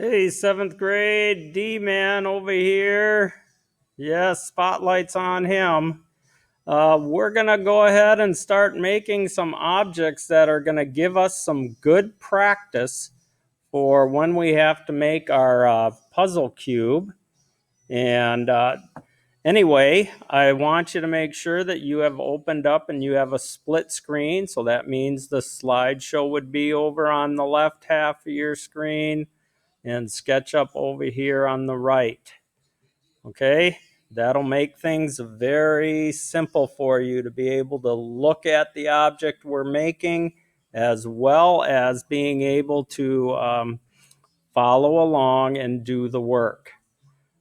Hey, seventh grade D-man over here. Yes, spotlight's on him. We're going to go ahead and start making some objects that are going to give us some good practice for when we have to make our puzzle cube. And anyway, I want you to make sure that you have opened up and you have a split screen. So that means the slideshow would be over on the left half of your screen and SketchUp over here on the right. Okay, that'll make things very simple for you to be able to look at the object we're making, as well as being able to follow along and do the work.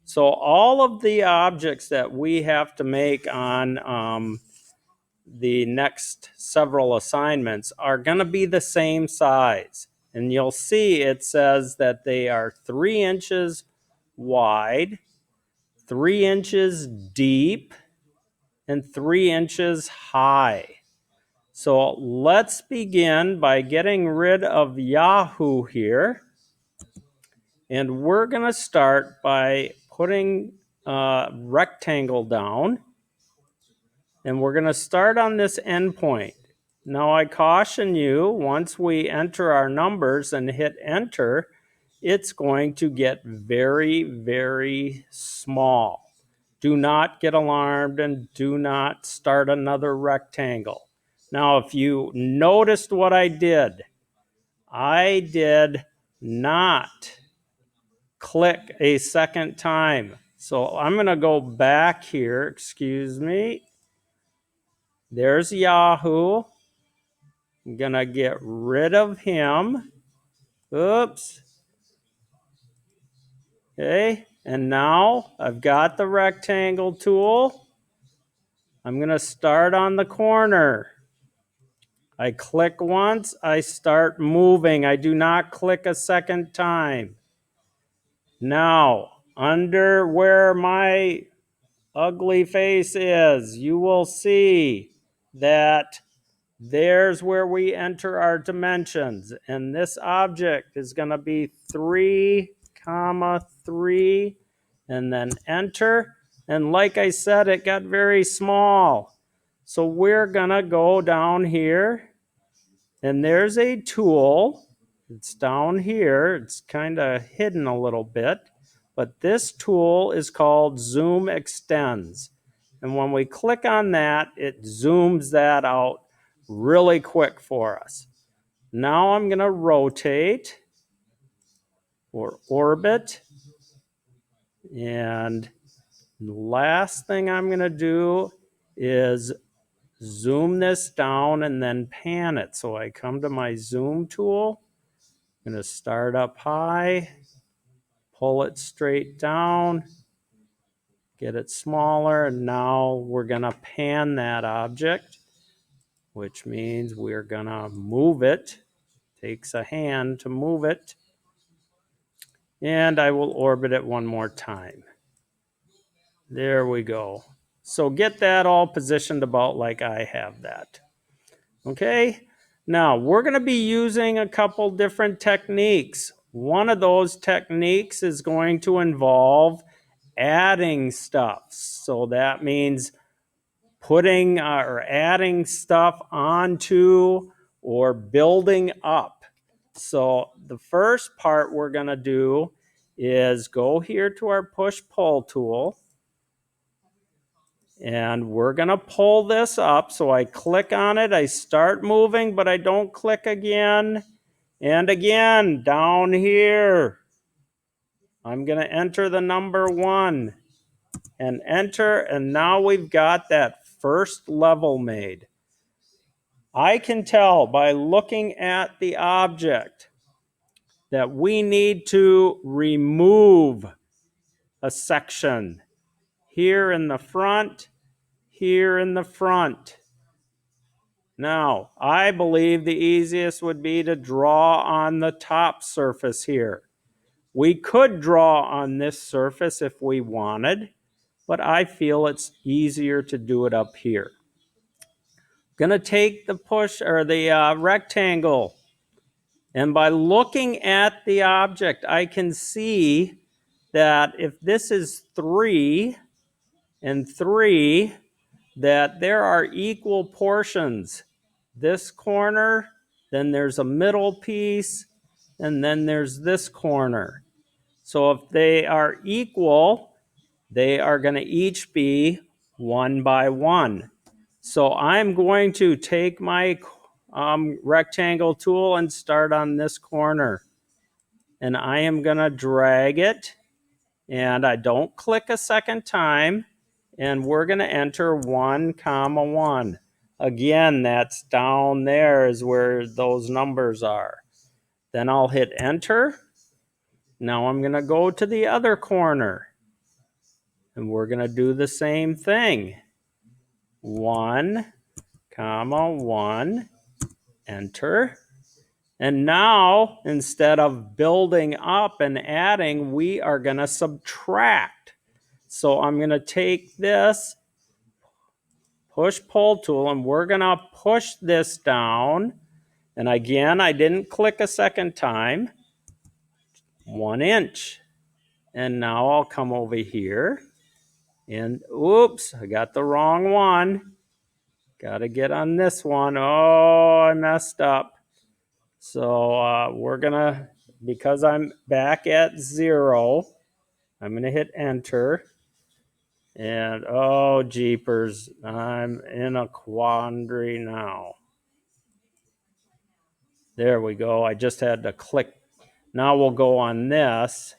So all of the objects that we have to make on the next several assignments are going to be the same size. And you'll see it says that they are 3 inches wide, 3 inches deep, and 3 inches high. So let's begin by getting rid of Yahoo here. And we're going to start by putting a rectangle down. And we're going to start on this endpoint. Now I caution you, once we enter our numbers and hit enter, it's going to get very, very small. Do not get alarmed and do not start another rectangle. Now, if you noticed what I did not click a second time. So I'm going to go back here, excuse me. There's Yahoo. I'm going to get rid of him. Oops. Okay, and now I've got the rectangle tool. I'm going to start on the corner. I click once, I start moving. I do not click a second time. Now, under where my ugly face is, you will see that there's where we enter our dimensions. And this object is going to be 3, 3, and then enter. And like I said, it got very small. So we're going to go down here. And there's a tool. It's down here. It's kind of hidden a little bit. But this tool is called Zoom Extends. And when we click on that, it zooms that out really quick for us. Now I'm going to rotate or orbit. And the last thing I'm going to do is zoom this down and then pan it. So I come to my zoom tool. I'm going to start up high, pull it straight down, get it smaller, and now we're going to pan that object, which means we're going to move it. Takes a hand to move it. And I will orbit it one more time. There we go. So get that all positioned about like I have that. Okay, now we're going to be using a couple different techniques. One of those techniques is going to involve adding stuff. So that means putting or adding stuff onto or building up. So the first part we're going to do is go here to our push-pull tool. And we're going to pull this up. So I click on it. I start moving, but I don't click again. And again, down here, I'm going to enter the number 1 and enter. And now we've got that first level made. I can tell by looking at the object that we need to remove a section here in the front, here in the front. Now, I believe the easiest would be to draw on the top surface here. We could draw on this surface if we wanted, but I feel it's easier to do it up here. I'm going to take the rectangle, And by looking at the object, I can see that if this is 3 and 3, that there are equal portions. This corner, then there's a middle piece, and then there's this corner. So if they are equal, they are going to each be 1 by 1. So I'm going to take my rectangle tool and start on this corner. And I am going to drag it. And I don't click a second time. And we're going to enter 1, 1. Again, that's down there is where those numbers are. Then I'll hit enter. Now I'm going to go to the other corner. And we're going to do the same thing. 1, 1, enter. And now, instead of building up and adding, we are going to subtract. So I'm going to take this push-pull tool, and we're going to push this down. And again, I didn't click a second time. 1 inch. And now I'll come over here. And oops, I got the wrong one. Got to get on this one. Oh, I messed up. So we're going to, because I'm back at 0, I'm going to hit enter. And oh, jeepers, I'm in a quandary now. There we go. I just had to click. Now we'll go on this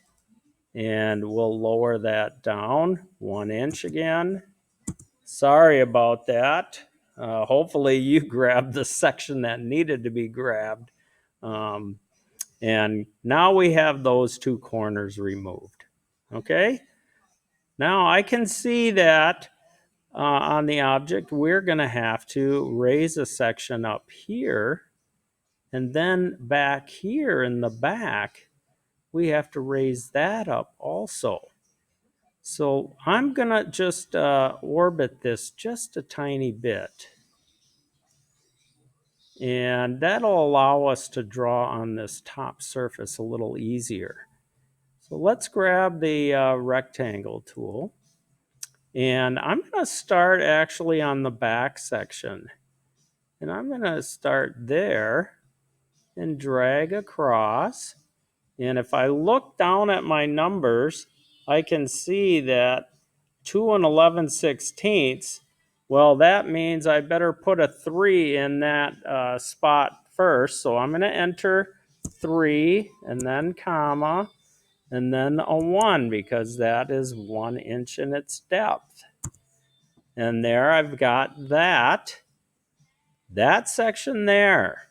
and we'll lower that down 1 inch again. Sorry about that. Hopefully you grabbed the section that needed to be grabbed. And now we have those 2 corners removed. Okay. Now I can see that on the object, we're going to have to raise a section up here. And then back here in the back, we have to raise that up also. So I'm going to just orbit this just a tiny bit. And that'll allow us to draw on this top surface a little easier. So let's grab the rectangle tool. And I'm going to start actually on the back section. And I'm going to start there and drag across. And if I look down at my numbers, I can see that 2 and 11/16, well, that means I better put a 3 in that spot first. So I'm going to enter 3 and then comma and then a 1 because that is 1 inch in its depth. And there I've got that section there.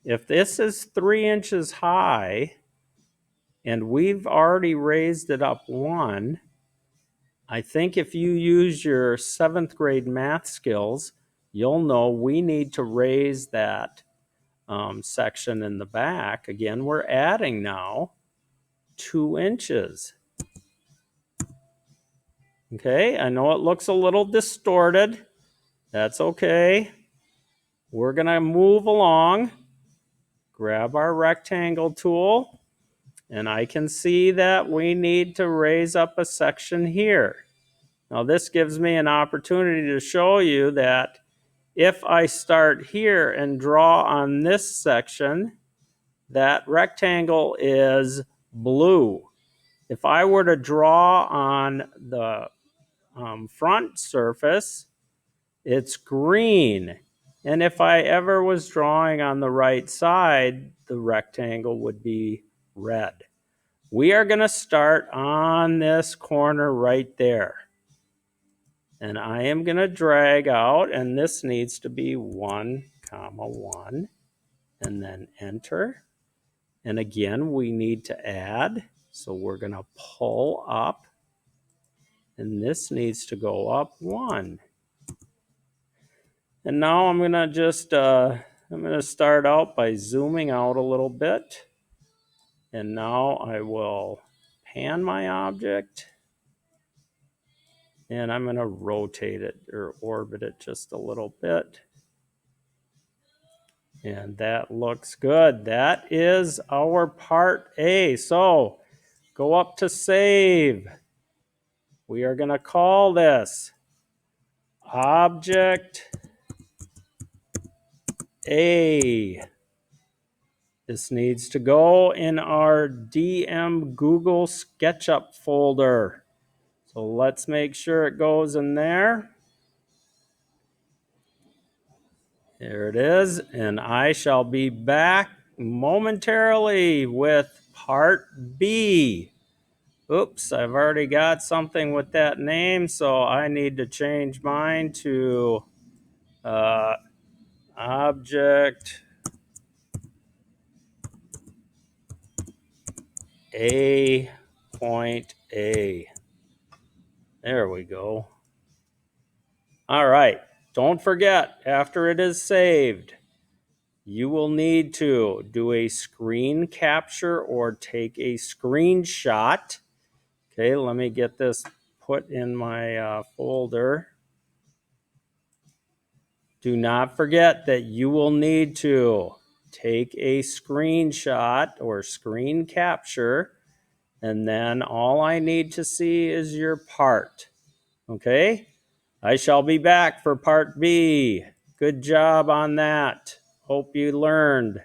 If this is 3 inches high and we've already raised it up 1, I think if you use your 7th grade math skills, you'll know we need to raise that section in the back. Again, we're adding now 2 inches. Okay, I know it looks a little distorted. That's okay. We're going to move along. Grab our rectangle tool. And I can see that we need to raise up a section here. Now this gives me an opportunity to show you that if I start here and draw on this section, that rectangle is blue. If I were to draw on the front surface, it's green. And if I ever was drawing on the right side, the rectangle would be red. We are going to start on this corner right there. And I am going to drag out, and this needs to be 1, 1, and then enter. And again, we need to add. So we're going to pull up, and this needs to go up 1. And now I'm going to just, I'm going to start out by zooming out a little bit. And now I will pan my object. And I'm going to rotate it or orbit it just a little bit. And that looks good. That is our part A. So go up to save. We are going to call this Object A. This needs to go in our DM Google SketchUp folder. So let's make sure it goes in there. There it is. And I shall be back momentarily with part B. Oops, I've already got something with that name, so I need to change mine to Object A point A. There we go. All right. Don't forget, after it is saved, you will need to do a screen capture or take a screenshot. Okay, let me get this put in my folder. Do not forget that you will need to take a screenshot or screen capture, and then all I need to see is your part. Okay? I shall be back for part B. Good job on that. Hope you learned.